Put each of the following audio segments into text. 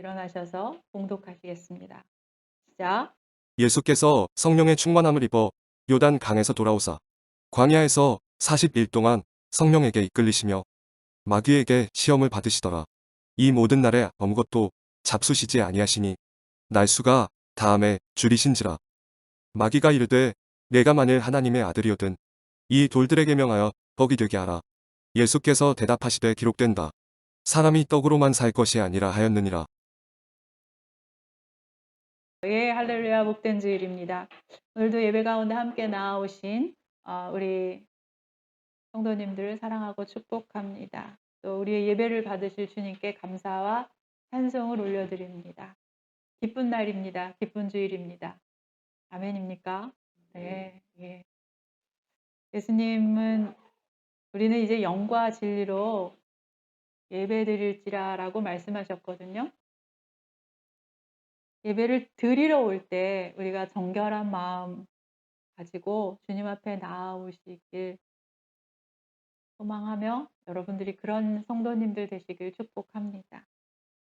일어나셔서 봉독하시겠습니다. 시작. 예수께서 성령의 충만함을 입어 요단 강에서 돌아오사 광야에서 40일 동안 성령에게 이끌리시며 마귀에게 시험을 받으시더라. 이 모든 날에 아무것도 잡수시지 아니하시니 날수가 다함에 줄이신지라. 마귀가 이르되 내가 만일 하나님의 아들이거든 이 돌들에게 명하여 떡이 되게 하라. 예수께서 대답하시되 기록된다. 사람이 떡으로만 살 것이 아니라 하였느니라. 예, 할렐루야, 복된 주일입니다. 오늘도 예배 가운데 함께 나아오신 우리 성도님들 사랑하고 축복합니다. 또 우리의 예배를 받으실 주님께 감사와 찬송을 올려드립니다. 기쁜 날입니다. 기쁜 주일입니다. 아멘입니까? 네, 예. 예수님은 우리는 이제 영과 진리로 예배드릴지라라고 말씀하셨거든요. 예배를 드리러 올 때 우리가 정결한 마음 가지고 주님 앞에 나아오시길 소망하며 여러분들이 그런 성도님들 되시길 축복합니다.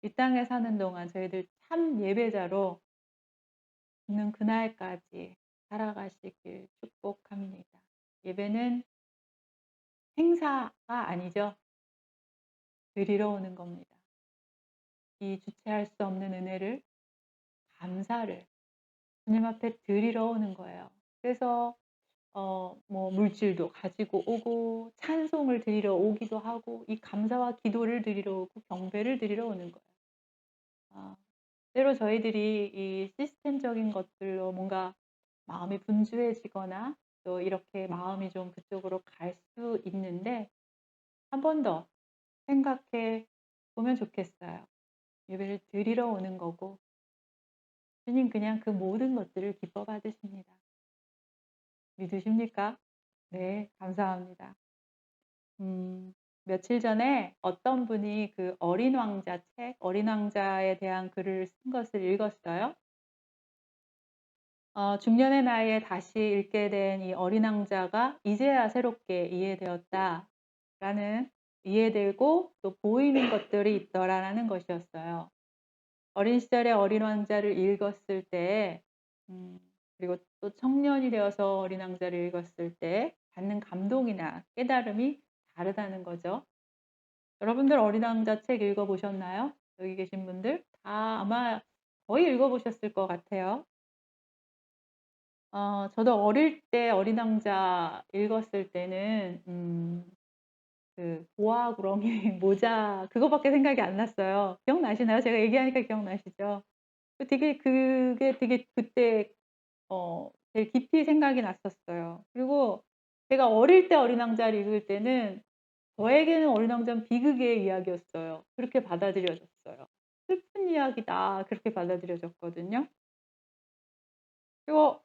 이 땅에 사는 동안 저희들 참 예배자로 있는 그날까지 살아가시길 축복합니다. 예배는 행사가 아니죠. 드리러 오는 겁니다. 이 주체할 수 없는 은혜를, 감사를 주님 앞에 드리러 오는 거예요. 그래서 뭐 물질도 가지고 오고 찬송을 드리러 오기도 하고 이 감사와 기도를 드리러 오고 경배를 드리러 오는 거예요. 때로 저희들이 이 시스템적인 것들로 뭔가 마음이 분주해지거나 또 이렇게 마음이 좀 그쪽으로 갈 수 있는데 한 번 더 생각해 보면 좋겠어요. 예배를 드리러 오는 거고 주님 그냥 그 모든 것들을 기뻐 받으십니다. 믿으십니까? 네, 감사합니다. 며칠 전에 어떤 분이 그 어린 왕자 책, 어린 왕자에 대한 글을 쓴 것을 읽었어요. 중년의 나이에 다시 읽게 된 이 어린 왕자가 이제야 새롭게 이해되었다라는, 이해되고 또 보이는 것들이 있더라라는 것이었어요. 어린 시절에 어린 왕자를 읽었을 때, 그리고 또 청년이 되어서 어린 왕자를 읽었을 때 받는 감동이나 깨달음이 다르다는 거죠. 여러분들 어린 왕자 책 읽어보셨나요? 여기 계신 분들 다 아마 거의 읽어보셨을 것 같아요. 저도 어릴 때 어린 왕자 읽었을 때는 그 보아 구렁이 모자 그거밖에 생각이 안 났어요. 기억나시나요? 제가 얘기하니까 기억나시죠? 그게 되게 그때 제일 깊이 생각이 났었어요. 그리고 제가 어릴 때 어린 왕자를 읽을 때는 저에게는 어린 왕자는 비극의 이야기였어요. 그렇게 받아들여졌어요. '슬픈 이야기다.' 그렇게 받아들여졌거든요. 그리고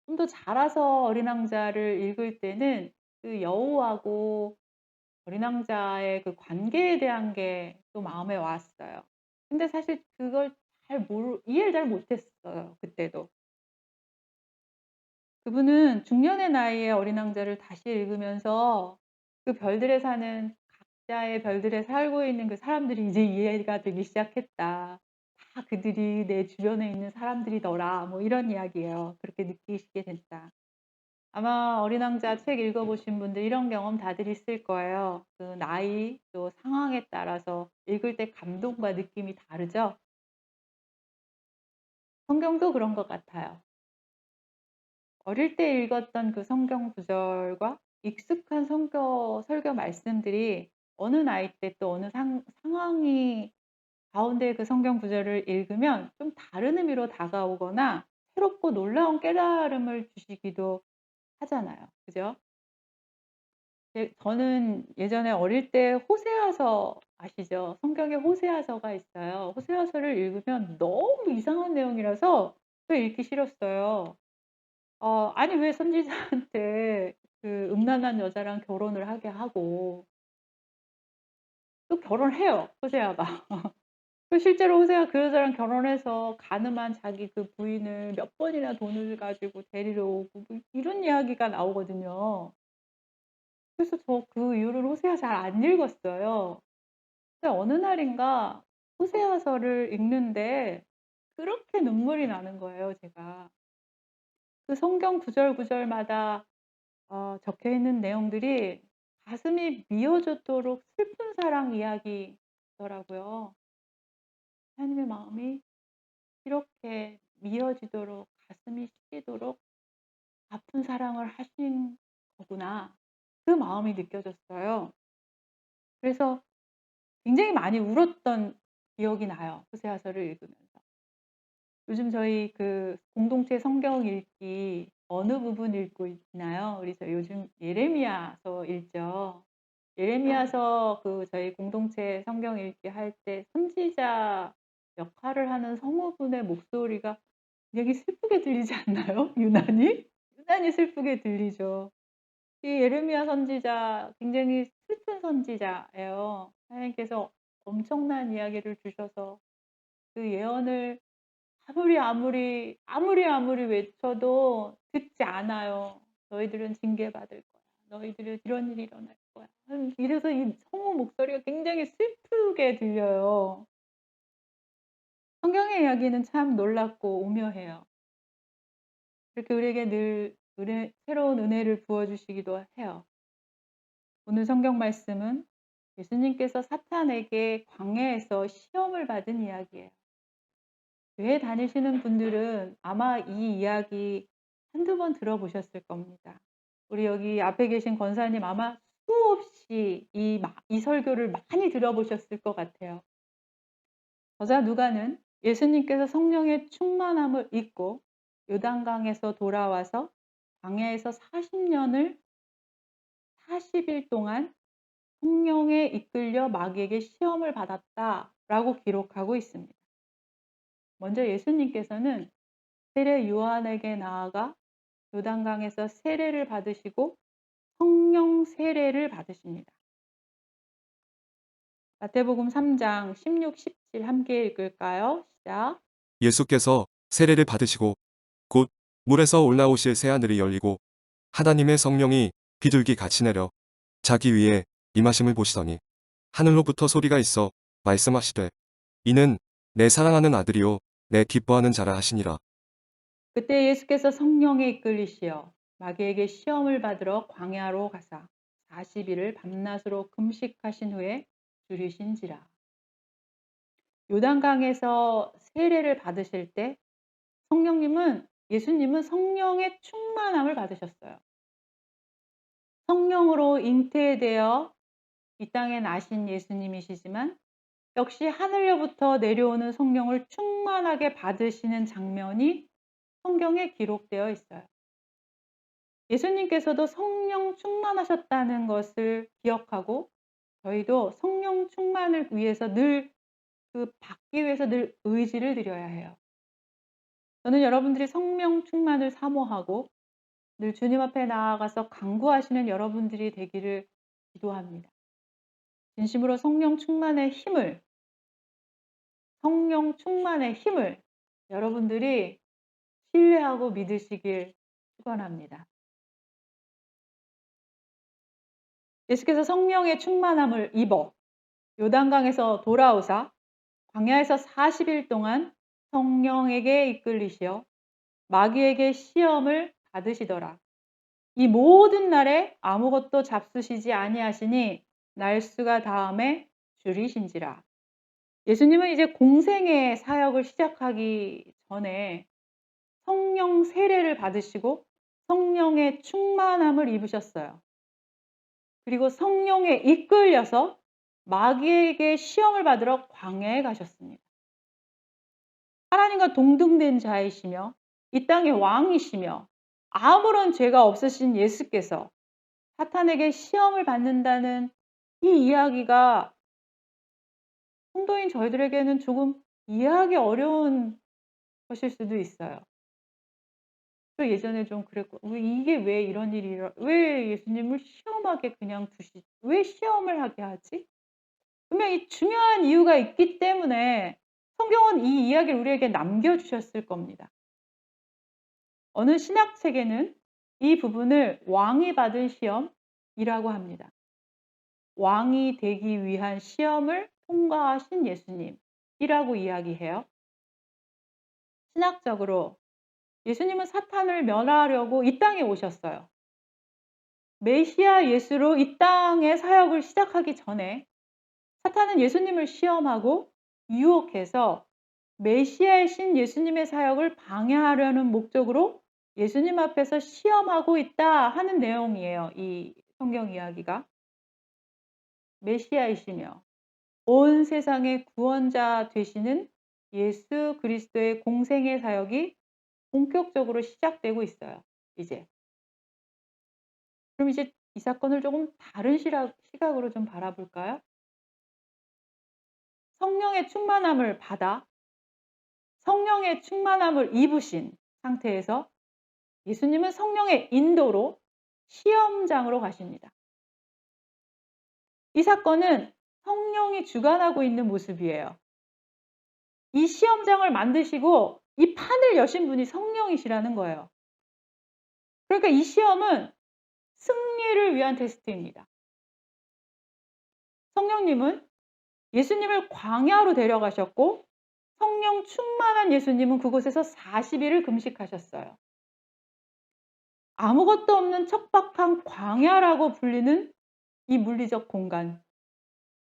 좀 더 자라서 어린 왕자를 읽을 때는 그 여우하고 어린 왕자의 그 관계에 대한 게 또 마음에 왔어요. 근데 사실 그걸 이해를 잘 못했어요 그때도. 그분은 중년의 나이에 어린 왕자를 다시 읽으면서 그 별들에 사는 각자의 별들에 살고 있는 그 사람들이 이제 이해가 되기 시작했다. 다 그들이 내 주변에 있는 사람들이더라. 뭐 이런 이야기예요. 그렇게 느끼시게 됐다. 아마 어린 왕자 책 읽어보신 분들 이런 경험 다들 있을 거예요. 그 나이 또 상황에 따라서 읽을 때 감동과 느낌이 다르죠. 성경도 그런 것 같아요. 어릴 때 읽었던 그 성경 구절과 익숙한 설교 말씀들이 어느 나이 때 또 어느 상황이 가운데 그 성경 구절을 읽으면 좀 다른 의미로 다가오거나 새롭고 놀라운 깨달음을 주시기도 하잖아요. 그죠? 저는 예전에 어릴 때 호세아서 아시죠? 성경에 호세아서가 있어요. 호세아서를 읽으면 너무 이상한 내용이라서 또 읽기 싫었어요. 아니 왜 선지자한테 그 음란한 여자랑 결혼을 하게 하고 또 결혼해요, 호세아가. 그 실제로 호세아가 그 여자랑 결혼해서 가늠한 자기 그 부인을 몇 번이나 돈을 가지고 데리러 오고 뭐 이런 이야기가 나오거든요. 그래서 저 그 이후로 호세아 잘 안 읽었어요. 근데 어느 날인가 호세아서를 읽는데 그렇게 눈물이 나는 거예요 제가. 그 성경 구절 구절마다 적혀 있는 내용들이 가슴이 미어졌도록 슬픈 사랑 이야기더라고요. 하나님의 마음이 이렇게 미어지도록 가슴이 시리도록 아픈 사랑을 하신 거구나. 그 마음이 느껴졌어요. 그래서 굉장히 많이 울었던 기억이 나요, 호세아서를 읽으면서. 요즘 저희 그 공동체 성경 읽기 어느 부분 읽고 있나요? 우리 요즘 예레미야서 읽죠. 예레미야서 그 저희 공동체 성경 읽기 할 때 선지자 역할을 하는 성우분의 목소리가 되게 슬프게 들리지 않나요? 유난히? 유난히 슬프게 들리죠. 이 예레미야 선지자 굉장히 슬픈 선지자예요. 하나님께서 엄청난 이야기를 주셔서 그 예언을 아무리 외쳐도 듣지 않아요. "너희들은 징계받을 거야. 너희들은 이런 일이 일어날 거야." 이래서 이 성우 목소리가 굉장히 슬프게 들려요. 성경의 이야기는 참 놀랍고 오묘해요. 그렇게 우리에게 늘 새로운 은혜를 부어 주시기도 해요. 오늘 성경 말씀은 예수님께서 사탄에게 광야에서 시험을 받은 이야기예요. 교회 다니시는 분들은 아마 이 이야기 한두 번 들어보셨을 겁니다. 우리 여기 앞에 계신 권사님 아마 수없이 이 설교를 많이 들어보셨을 것 같아요. 저자 누가는 예수님께서 성령의 충만함을 입고 요단강에서 돌아와서 광야에서 40일 동안 성령에 이끌려 마귀에게 시험을 받았다라고 기록하고 있습니다. 먼저 예수님께서는 세례 요한에게 나아가 요단강에서 세례를 받으시고 성령 세례를 받으십니다. 마태복음 3장 16, 17 함께 읽을까요? 시작. 예수께서 세례를 받으시고 곧 물에서 올라오실 새하늘이 열리고 하나님의 성령이 비둘기 같이 내려 자기 위에 임하심을 보시더니 하늘로부터 소리가 있어 말씀하시되 이는 내 사랑하는 아들이요 내 기뻐하는 자라 하시니라. 그때 예수께서 성령에 이끌리시어 마귀에게 시험을 받으러 광야로 가사 40일을 밤낮으로 금식하신 후에 줄이신지라. 요단강에서 세례를 받으실 때 예수님은 성령의 충만함을 받으셨어요. 성령으로 잉태되어 이 땅에 나신 예수님이시지만 역시 하늘로부터 내려오는 성령을 충만하게 받으시는 장면이 성경에 기록되어 있어요. 예수님께서도 성령 충만하셨다는 것을 기억하고 저희도 성령 충만을 위해서 받기 위해서 늘 의지를 드려야 해요. 저는 여러분들이 성령 충만을 사모하고 늘 주님 앞에 나아가서 간구하시는 여러분들이 되기를 기도합니다. 진심으로 성령 충만의 힘을 여러분들이 신뢰하고 믿으시길 축원합니다. 예수께서 성령의 충만함을 입어 요단강에서 돌아오사 광야에서 40일 동안 성령에게 이끌리시어 마귀에게 시험을 받으시더라. 이 모든 날에 아무것도 잡수시지 아니하시니 날수가 다음에 줄이신지라. 예수님은 이제 공생의 사역을 시작하기 전에 성령 세례를 받으시고 성령의 충만함을 입으셨어요. 그리고 성령에 이끌려서 마귀에게 시험을 받으러 광야에 가셨습니다. 하나님과 동등된 자이시며 이 땅의 왕이시며 아무런 죄가 없으신 예수께서 사탄에게 시험을 받는다는 이 이야기가 성도인 저희들에게는 조금 이해하기 어려운 것일 수도 있어요. 또 예전에 좀 그랬고 이게 왜 이런 일이 왜 예수님을 시험하게 그냥 왜 시험을 하게 하지? 분명히 중요한 이유가 있기 때문에 성경은 이 이야기를 우리에게 남겨주셨을 겁니다. 어느 신학책에는 이 부분을 왕이 받은 시험이라고 합니다. 왕이 되기 위한 시험을 통과하신 예수님. 이라고 이야기해요. 신학적으로 예수님은 사탄을 멸하려고 이 땅에 오셨어요. 메시아 예수로 이 땅의 사역을 시작하기 전에 사탄은 예수님을 시험하고 유혹해서 메시아이신 예수님의 사역을 방해하려는 목적으로 예수님 앞에서 시험하고 있다 하는 내용이에요. 이 성경 이야기가. 메시아이시며 온 세상의 구원자 되시는 예수 그리스도의 공생의 사역이 본격적으로 시작되고 있어요, 이제. 그럼 이제 이 사건을 조금 다른 시각으로 좀 바라볼까요? 성령의 충만함을 받아 성령의 충만함을 입으신 상태에서 예수님은 성령의 인도로 시험장으로 가십니다. 이 사건은 성령이 주관하고 있는 모습이에요. 이 시험장을 만드시고 이 판을 여신 분이 성령이시라는 거예요. 그러니까 이 시험은 승리를 위한 테스트입니다. 성령님은 예수님을 광야로 데려가셨고 성령 충만한 예수님은 그곳에서 40일을 금식하셨어요. 아무것도 없는 척박한 광야라고 불리는 이 물리적 공간.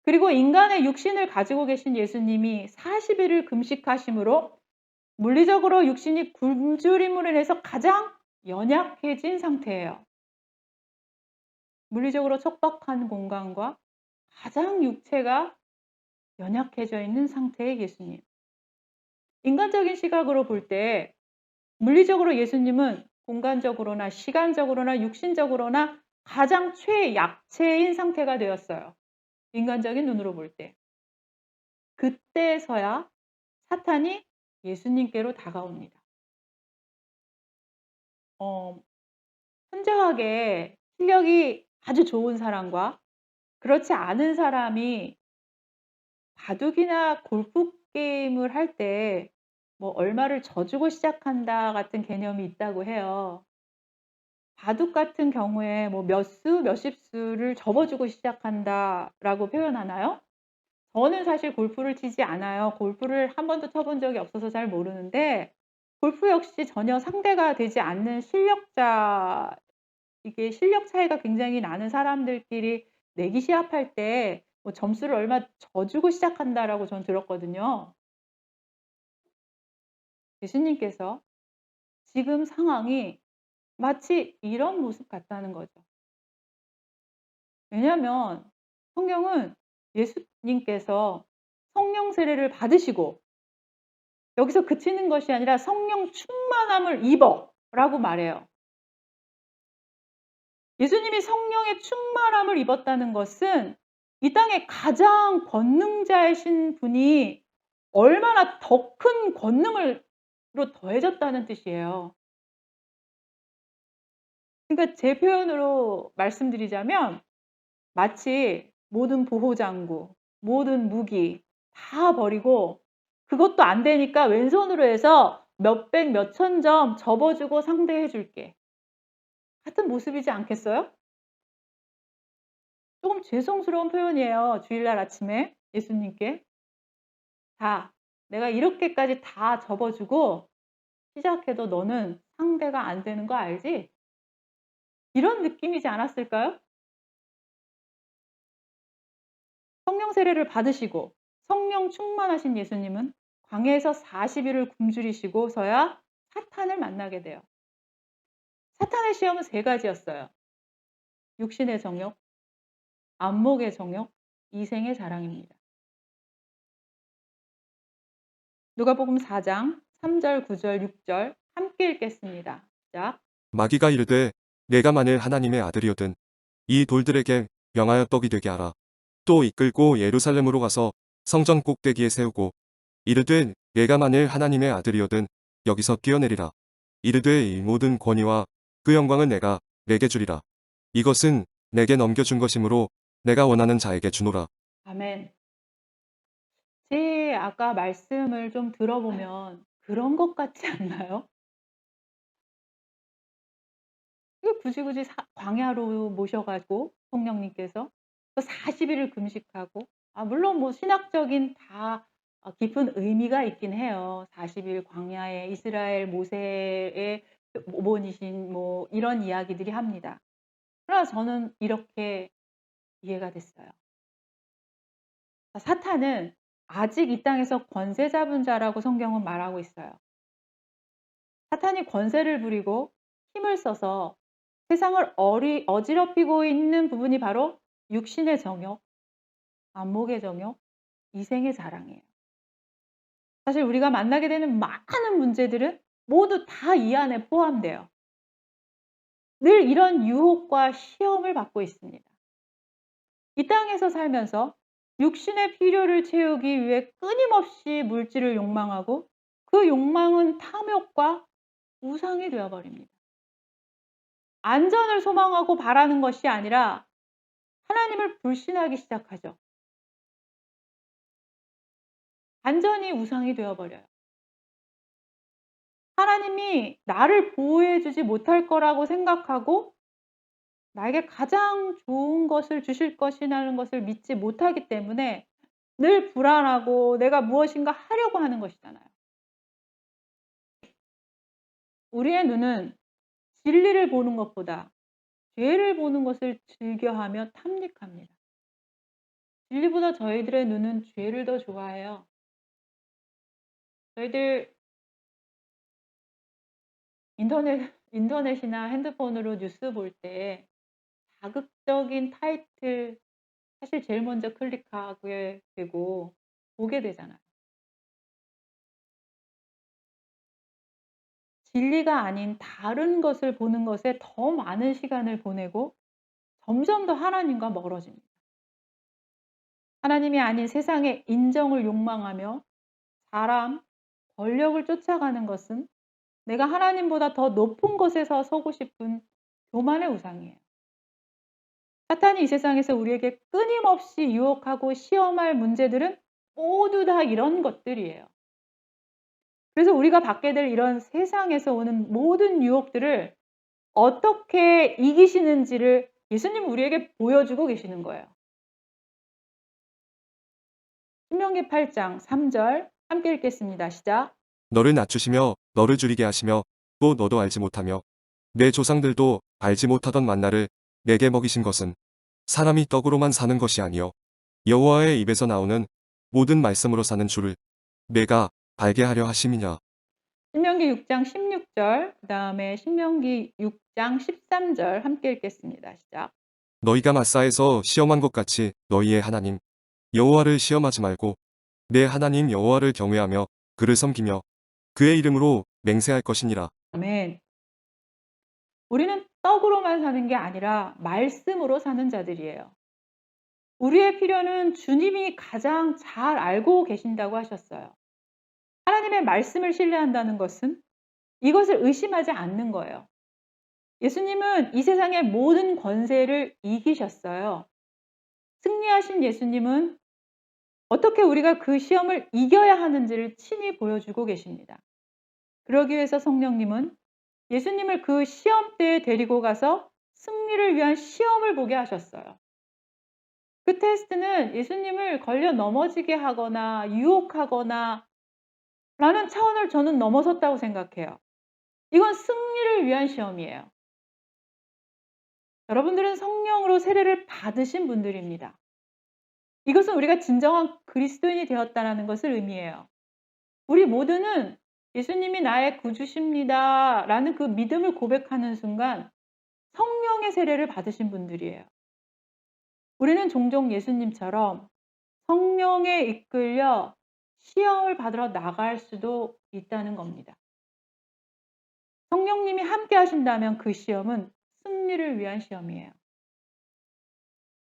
그리고 인간의 육신을 가지고 계신 예수님이 40일을 금식하심으로 물리적으로 육신이 굶주림으로 인해서 가장 연약해진 상태예요. 물리적으로 척박한 공간과 가장 육체가 연약해져 있는 상태의 예수님. 인간적인 시각으로 볼 때 물리적으로 예수님은 공간적으로나 시간적으로나 육신적으로나 가장 최약체인 상태가 되었어요. 인간적인 눈으로 볼 때. 그때서야 사탄이 예수님께로 다가옵니다. 현저하게 실력이 아주 좋은 사람과 그렇지 않은 사람이 바둑이나 골프 게임을 할 때 뭐 얼마를 져주고 시작한다 같은 개념이 있다고 해요. 바둑 같은 경우에 뭐 몇 수, 몇십 수를 접어주고 시작한다라고 표현하나요? 저는 사실 골프를 치지 않아요. 골프를 한 번도 쳐본 적이 없어서 잘 모르는데 골프 역시 전혀 상대가 되지 않는 실력자 이게 실력 차이가 굉장히 나는 사람들끼리 내기 시합할 때 뭐 점수를 얼마 져주고 시작한다라고 전 들었거든요. 예수님께서 지금 상황이 마치 이런 모습 같다는 거죠. 왜냐하면 성경은 예수님께서 성령 세례를 받으시고 여기서 그치는 것이 아니라 성령 충만함을 입어라고 말해요. 예수님이 성령의 충만함을 입었다는 것은 이 땅에 가장 권능자이신 분이 얼마나 더 큰 권능으로 더해졌다는 뜻이에요. 그러니까 제 표현으로 말씀드리자면 마치 모든 보호장구, 모든 무기 다 버리고 그것도 안 되니까 왼손으로 해서 몇백 몇천 점 접어주고 상대해 줄게. 같은 모습이지 않겠어요? 조금 죄송스러운 표현이에요. 주일날 아침에 예수님께. 자, 내가 이렇게까지 다 접어주고 시작해도 너는 상대가 안 되는 거 알지? 이런 느낌이지 않았을까요? 성령 세례를 받으시고 성령 충만하신 예수님은 광야에서 40일을 굶주리시고서야 사탄을 만나게 돼요. 사탄의 시험은 세 가지였어요. 육신의 정욕, 안목의 정욕, 이생의 자랑입니다. 누가복음 4장 3절, 9절, 6절 함께 읽겠습니다. 시작. 마귀가 이르되 내가 만일 하나님의 아들이거든 이 돌들에게 명하여 떡이 되게 하라. 또 이끌고 예루살렘으로 가서 성전 꼭대기에 세우고 이르되 내가 만일 하나님의 아들이거든 여기서 뛰어내리라. 이르되 이 모든 권위와 그 영광은 내가 내게 주리라. 이것은 내게 넘겨준 것이므로 내가 원하는 자에게 주노라. 아멘. 제 아까 말씀을 좀 들어보면 그런 것 같지 않나요? 왜 굳이 광야로 모셔 가지고 성령님께서 또 40일을 금식하고 물론 뭐 신학적인 다 깊은 의미가 있긴 해요. 40일 광야에 이스라엘 모세의 모본이신 뭐 이런 이야기들이 합니다. 그러나 저는 이렇게 이해가 됐어요. 사탄은 아직 이 땅에서 권세 잡은 자라고 성경은 말하고 있어요. 사탄이 권세를 부리고 힘을 써서 세상을 어지럽히고 있는 부분이 바로 육신의 정욕, 안목의 정욕, 이생의 자랑이에요. 사실 우리가 만나게 되는 많은 문제들은 모두 다 이 안에 포함돼요. 늘 이런 유혹과 시험을 받고 있습니다. 이 땅에서 살면서 육신의 필요를 채우기 위해 끊임없이 물질을 욕망하고 그 욕망은 탐욕과 우상이 되어 버립니다. 안전을 소망하고 바라는 것이 아니라 하나님을 불신하기 시작하죠. 안전이 우상이 되어 버려요. 하나님이 나를 보호해 주지 못할 거라고 생각하고 나에게 가장 좋은 것을 주실 것이라는 것을 믿지 못하기 때문에 늘 불안하고 내가 무엇인가 하려고 하는 것이잖아요. 우리의 눈은 진리를 보는 것보다 죄를 보는 것을 즐겨하며 탐닉합니다. 진리보다 저희들의 눈은 죄를 더 좋아해요. 저희들 인터넷이나 핸드폰으로 뉴스 볼 때 자극적인 타이틀 사실 제일 먼저 클릭하게 되고 보게 되잖아요. 진리가 아닌 다른 것을 보는 것에 더 많은 시간을 보내고 점점 더 하나님과 멀어집니다. 하나님이 아닌 세상의 인정을 욕망하며 사람, 권력을 쫓아가는 것은 내가 하나님보다 더 높은 곳에서 서고 싶은 교만의 우상이에요. 사탄이 이 세상에서 우리에게 끊임없이 유혹하고 시험할 문제들은 모두 다 이런 것들이에요. 그래서 우리가 받게 될 이런 세상에서 오는 모든 유혹들을 어떻게 이기시는지를 예수님은 우리에게 보여주고 계시는 거예요. 신명기 8장 3절 함께 읽겠습니다. 시작. 너를 낮추시며 너를 줄이게 하시며 또 너도 알지 못하며 내 조상들도 알지 못하던 만나를 내게 먹이신 것은 사람이 떡으로만 사는 것이 아니요 여호와의 입에서 나오는 모든 말씀으로 사는 줄을 내가 알게 하려 하심이냐. 신명기 6장 16절 그다음에 신명기 6장 13절 함께 읽겠습니다. 시작. 너희가 마사에서 시험한 것 같이 너희의 하나님 여호와를 시험하지 말고 내 하나님 여호와를 경외하며 그를 섬기며 그의 이름으로 맹세할 것이니라. 아멘. 우리는 떡으로만 사는 게 아니라 말씀으로 사는 자들이에요. 우리의 필요는 주님이 가장 잘 알고 계신다고 하셨어요. 하나님의 말씀을 신뢰한다는 것은 이것을 의심하지 않는 거예요. 예수님은 이 세상의 모든 권세를 이기셨어요. 승리하신 예수님은 어떻게 우리가 그 시험을 이겨야 하는지를 친히 보여주고 계십니다. 그러기 위해서 성령님은 예수님을 그 시험대에 데리고 가서 승리를 위한 시험을 보게 하셨어요. 그 테스트는 예수님을 걸려 넘어지게 하거나 유혹하거나 라는 차원을 저는 넘어섰다고 생각해요. 이건 승리를 위한 시험이에요. 여러분들은 성령으로 세례를 받으신 분들입니다. 이것은 우리가 진정한 그리스도인이 되었다는 것을 의미해요. 우리 모두는 예수님이 나의 구주십니다 라는 그 믿음을 고백하는 순간 성령의 세례를 받으신 분들이에요. 우리는 종종 예수님처럼 성령에 이끌려 시험을 받으러 나갈 수도 있다는 겁니다. 성령님이 함께 하신다면 그 시험은 승리를 위한 시험이에요.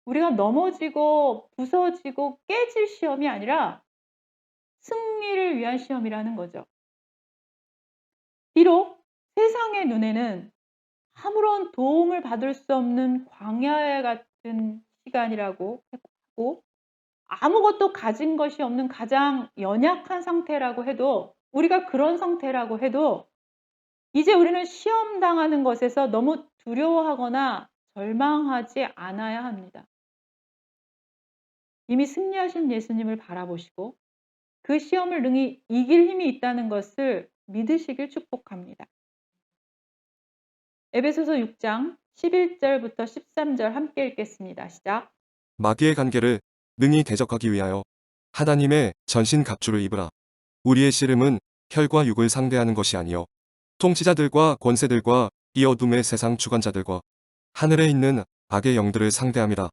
우리가 넘어지고 부서지고 깨질 시험이 아니라 승리를 위한 시험이라는 거죠. 비록 세상의 눈에는 아무런 도움을 받을 수 없는 광야 같은 시간이라고 하고 아무것도 가진 것이 없는 가장 연약한 상태라고 해도 우리가 그런 상태라고 해도 이제 우리는 시험 당하는 것에서 너무 두려워하거나 절망하지 않아야 합니다. 이미 승리하신 예수님을 바라보시고 그 시험을 능히 이길 힘이 있다는 것을 믿으시길 축복합니다. 에베소서 6장 11 절부터 13절 함께 읽겠습니다. 시작. 마귀의 관계를 능히 대적하기 위하여 하나님의 전신 갑주를 입으라. 우리의 씨름은 혈과 육을 상대하는 것이 아니요 통치자들과 권세들과 이 어둠의 세상 주관자들과 하늘에 있는 악의 영들을 상대함이라.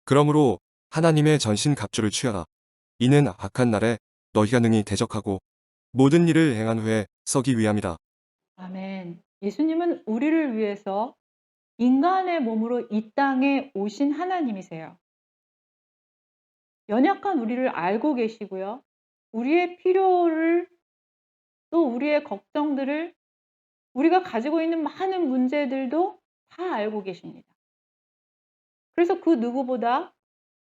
그러므로 하나님의 전신 갑주를 취하라. 이는 악한 날에 너희가 능히 대적하고 모든 일을 행한 후에 서기 위함이라. 아멘. 예수님은 우리를 위해서 인간의 몸으로 이 땅에 오신 하나님이세요. 연약한 우리를 알고 계시고요. 우리의 필요를 또 우리의 걱정들을 우리가 가지고 있는 많은 문제들도 다 알고 계십니다. 그래서 그 누구보다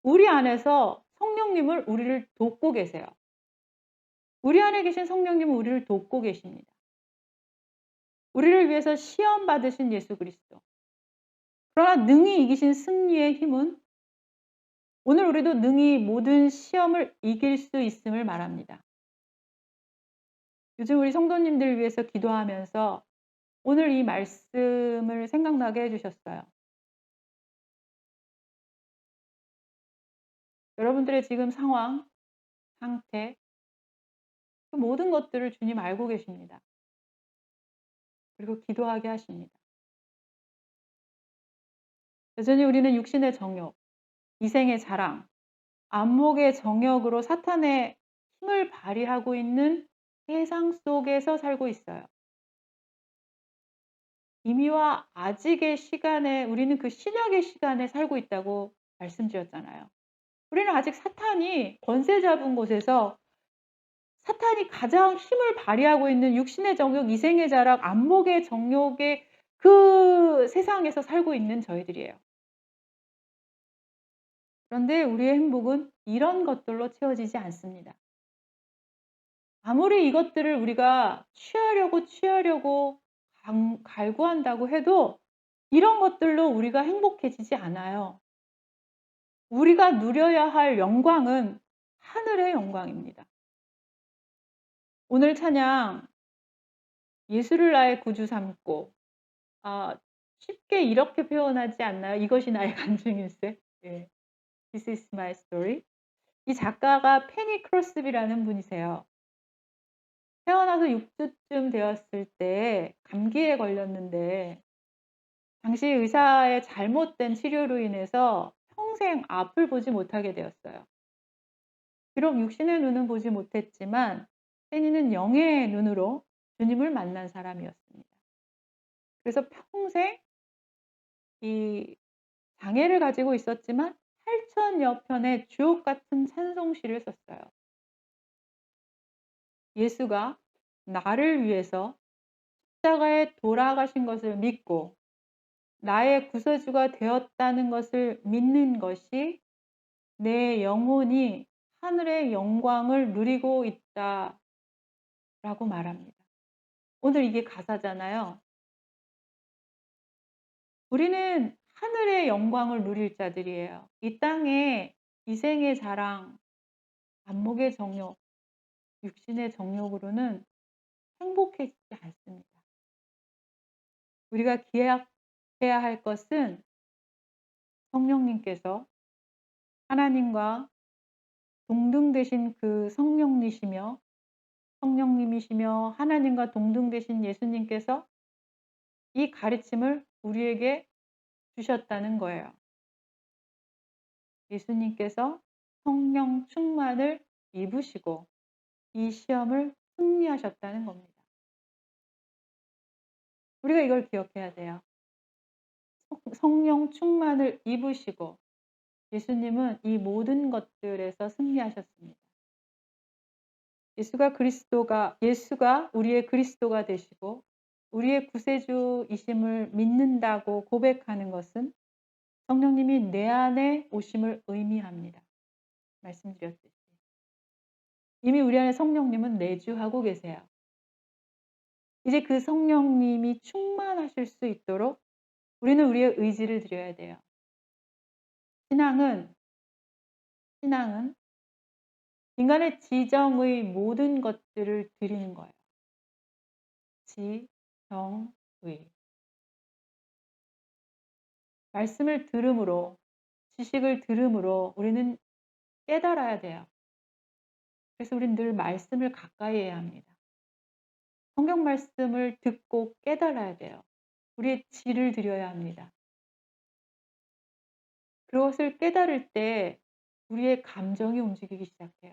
우리 안에서 성령님을 우리를 돕고 계세요. 우리 안에 계신 성령님은 우리를 돕고 계십니다. 우리를 위해서 시험 받으신 예수 그리스도. 그러나 능히 이기신 승리의 힘은 오늘 우리도 능히 모든 시험을 이길 수 있음을 말합니다. 요즘 우리 성도님들을 위해서 기도하면서 오늘 이 말씀을 생각나게 해주셨어요. 여러분들의 지금 상황, 상태, 그 모든 것들을 주님 알고 계십니다. 그리고 기도하게 하십니다. 여전히 우리는 육신의 정욕, 이생의 자랑, 안목의 정욕으로 사탄의 힘을 발휘하고 있는 세상 속에서 살고 있어요. 이미와 아직의 시간에 우리는 그 신약의 시간에 살고 있다고 말씀드렸잖아요. 우리는 아직 사탄이 권세 잡은 곳에서 사탄이 가장 힘을 발휘하고 있는 육신의 정욕, 이생의 자랑, 안목의 정욕의 그 세상에서 살고 있는 저희들이에요. 그런데 우리의 행복은 이런 것들로 채워지지 않습니다. 아무리 이것들을 우리가 취하려고 갈구한다고 해도 이런 것들로 우리가 행복해지지 않아요. 우리가 누려야 할 영광은 하늘의 영광입니다. 오늘 찬양 예수를 나의 구주 삼고 쉽게 이렇게 표현하지 않나요? 이것이 나의 간증일세. 예. This is my story. 이 작가가 페니 크로스비라는 분이세요. 태어나서 6주쯤 되었을 때 감기에 걸렸는데 당시 의사의 잘못된 치료로 인해서 평생 앞을 보지 못하게 되었어요. 비록 육신의 눈은 보지 못했지만 페니는 영의 눈으로 주님을 만난 사람이었습니다. 그래서 평생 이 장애를 가지고 있었지만 8천여 편의 주옥 같은 찬송시를 썼어요. 예수가 나를 위해서 십자가에 돌아가신 것을 믿고 나의 구세주가 되었다는 것을 믿는 것이 내 영혼이 하늘의 영광을 누리고 있다라고 말합니다. 오늘 이게 가사잖아요. 우리는 하늘의 영광을 누릴 자들이에요. 이 땅에 이생의 자랑, 안목의 정욕, 육신의 정욕으로는 행복해지지 않습니다. 우리가 기억해야 할 것은 성령님께서 하나님과 동등되신 그 성령님이시며 하나님과 동등되신 예수님께서 이 가르침을 우리에게 주셨다는 거예요. 예수님께서 성령 충만을 입으시고 이 시험을 승리하셨다는 겁니다. 우리가 이걸 기억해야 돼요. 성령 충만을 입으시고 예수님은 이 모든 것들에서 승리하셨습니다. 예수가 우리의 그리스도가 되시고 우리의 구세주이심을 믿는다고 고백하는 것은 성령님이 내 안에 오심을 의미합니다. 말씀드렸듯이. 이미 우리 안에 성령님은 내주하고 계세요. 이제 그 성령님이 충만하실 수 있도록 우리는 우리의 의지를 드려야 돼요. 신앙은 인간의 지정의 모든 것들을 드리는 거예요. 지정의. 말씀을 들음으로, 지식을 들음으로 우리는 깨달아야 돼요. 그래서 우리는 늘 말씀을 가까이 해야 합니다. 성경 말씀을 듣고 깨달아야 돼요. 우리의 지를 들여야 합니다. 그것을 깨달을 때 우리의 감정이 움직이기 시작해요.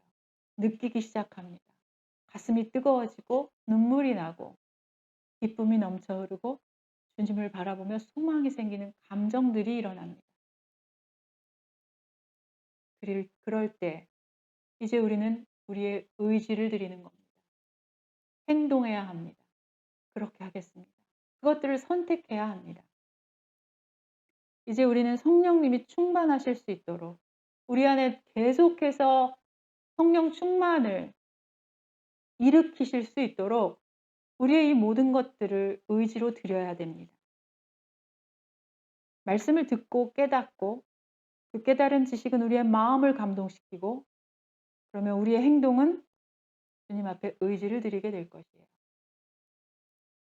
느끼기 시작합니다. 가슴이 뜨거워지고 눈물이 나고 기쁨이 넘쳐 흐르고 주님을 바라보며 소망이 생기는 감정들이 일어납니다. 그럴 때 이제 우리는 우리의 의지를 드리는 겁니다. 행동해야 합니다. 그렇게 하겠습니다. 그것들을 선택해야 합니다. 이제 우리는 성령님이 충만하실 수 있도록 우리 안에 계속해서 성령 충만을 일으키실 수 있도록 우리의 이 모든 것들을 의지로 드려야 됩니다. 말씀을 듣고 깨닫고 그 깨달은 지식은 우리의 마음을 감동시키고 그러면 우리의 행동은 주님 앞에 의지를 드리게 될 것이에요.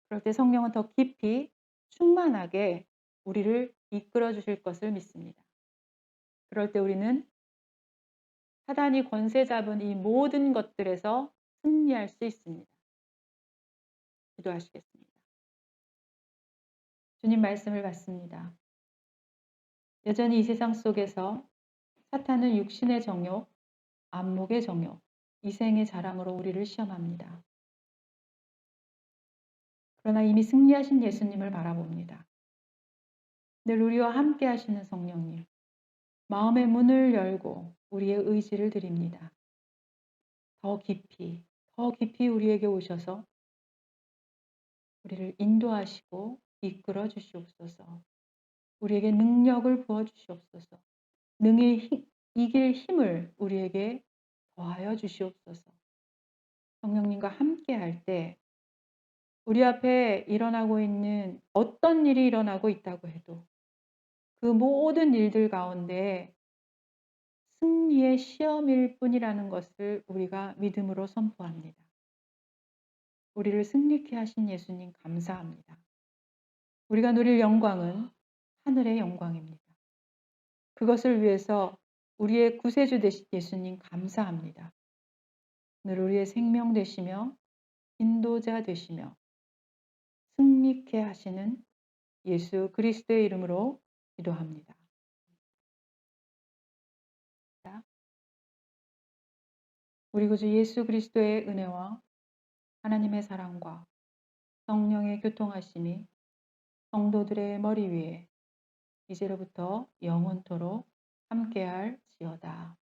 그럴 때 성령은 더 깊이 충만하게 우리를 이끌어 주실 것을 믿습니다. 그럴 때 우리는 사단이 권세 잡은 이 모든 것들에서 승리할 수 있습니다. 기도하시겠습니다. 주님 말씀을 받습니다. 여전히 이 세상 속에서 사탄은 육신의 정욕, 안목의 정욕, 이생의 자랑으로 우리를 시험합니다. 그러나 이미 승리하신 예수님을 바라봅니다. 늘 우리와 함께 하시는 성령님, 마음의 문을 열고 우리의 의지를 드립니다. 더 깊이 우리에게 오셔서 우리를 인도하시고 이끌어 주시옵소서. 우리에게 능력을 부어 주시옵소서. 능히 이길 힘을 우리에게 더하여 주시옵소서. 성령님과 함께 할 때 우리 앞에 일어나고 있는 어떤 일이 일어나고 있다고 해도 그 모든 일들 가운데 승리의 시험일 뿐이라는 것을 우리가 믿음으로 선포합니다. 우리를 승리케 하신 예수님 감사합니다. 우리가 누릴 영광은 하늘의 영광입니다. 그것을 위해서 우리의 구세주 되신 예수님 감사합니다. 늘 우리의 생명 되시며 인도자 되시며 승리케 하시는 예수 그리스도의 이름으로 기도합니다. 우리 구주 예수 그리스도의 은혜와 하나님의 사랑과 성령의 교통하심이 성도들의 머리 위에 이제로부터 영원토록 함께할지어다.